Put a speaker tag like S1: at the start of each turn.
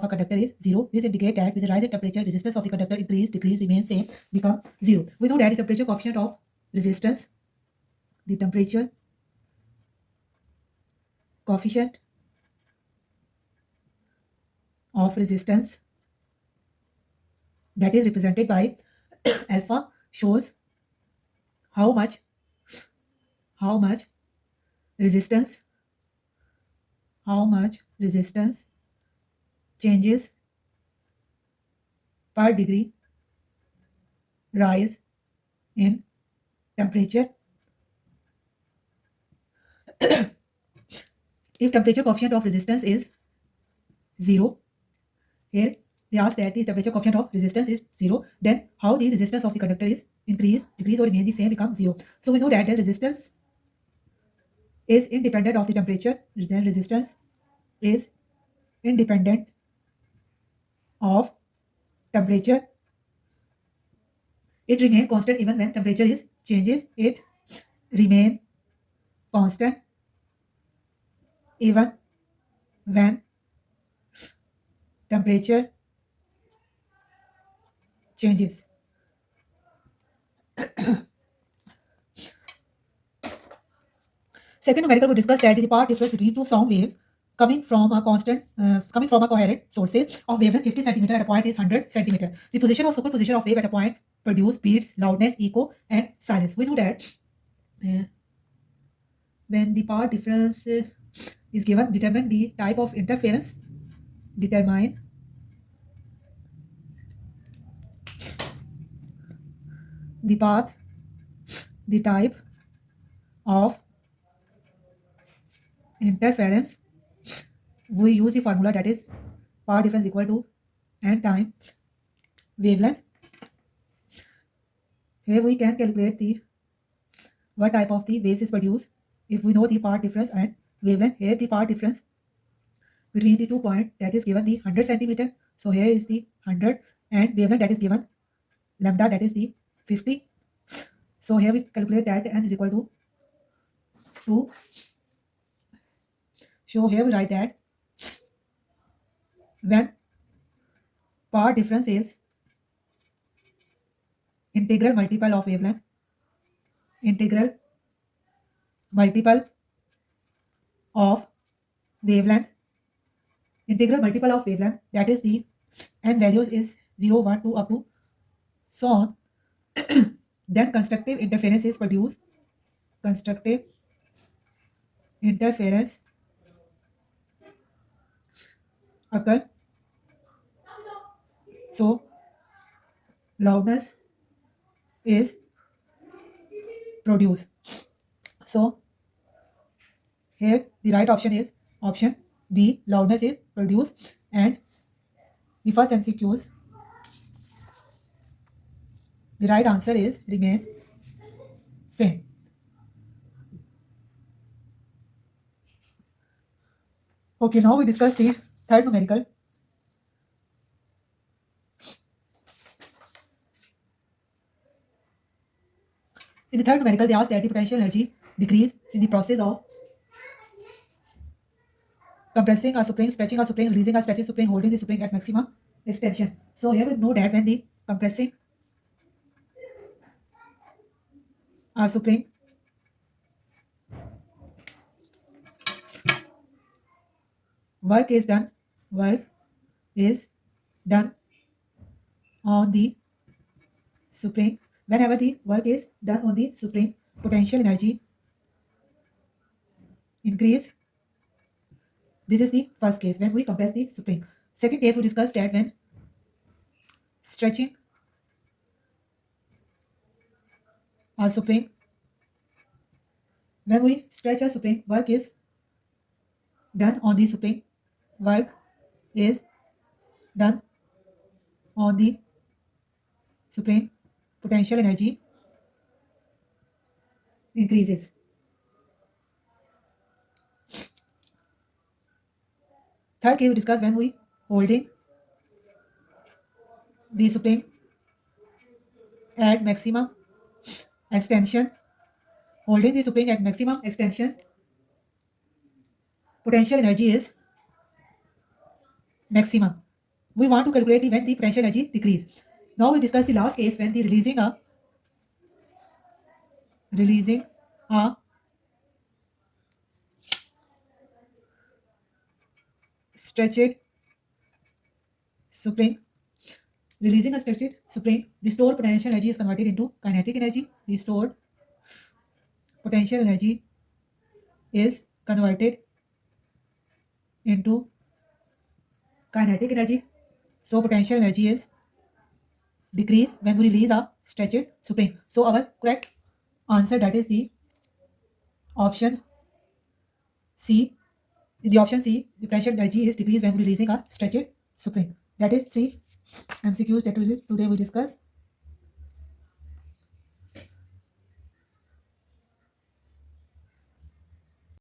S1: a conductor is 0. This indicates that with the rise in temperature, resistance of the conductor increase, decrease, remains same, become 0. We know that the temperature coefficient of resistance, the temperature coefficient of resistance, that is represented by alpha, shows how much resistance changes per degree rise in temperature. If temperature coefficient of resistance is 0, here they ask that the temperature coefficient of resistance is 0, then how the resistance of the conductor is increase, decrease, or remain the same, become 0. So we know that the resistance is independent of the temperature. Then resistance is independent of temperature. It remains constant even when temperature is changes. It remain constant even when temperature changes. Second numerical, we discussed that is the path difference between two sound waves coming from a coherent sources of wavelength 50 cm at a point is 100 cm. The position or superposition of wave at a point produce beats, loudness, echo, and silence. We know that when the path difference is given, determine the type of interference. Determine the path, the type of interference. We use the formula, that is path difference equal to n time wavelength. Here we can calculate the what type of the waves is produced if we know the path difference and wavelength. Here the path difference between the 2 points, that is given the 100 centimeter. So here is the 100, and wavelength that is given lambda, that is the 50. So here we calculate that n is equal to 2. So here we write that when path difference is integral multiple of wavelength, integral multiple of wavelength, integral multiple of wavelength, that is the n values is 0, 1, 2 up to so on, then constructive interference is produced. Constructive interference occur. So loudness is produced. So here the right option is option B, loudness is produced, and the first MCQs, the right answer is remain same. Okay, now we discuss the third numerical. In the third numerical, they ask that the potential energy decrease in the process of compressing a spring, stretching a spring, releasing a stretching spring, holding the spring at maximum extension. So here we know that when the compressing a spring work is done on the spring. Whenever the work is done on the spring, potential energy increase. This is the first case when we compress the spring. Second case we discussed that when stretching a spring, when we stretch a spring, work is done on the spring. Work is done on the spring. Potential energy increases. Third case we discuss when we holding the spring at maximum extension. Holding the spring at maximum extension, potential energy is maximum. we want to calculate when the potential energy decrease. Now we discuss the last case when the releasing a stretched spring. Releasing a stretched spring, the stored potential energy is converted into kinetic energy. The stored potential energy is converted into kinetic energy. So potential energy is decreased when we release a stretched spring. So our correct answer, that is the option C. In the option C, the potential energy is decreased when releasing a stretched spring. That is 3 MCQs that today we discuss.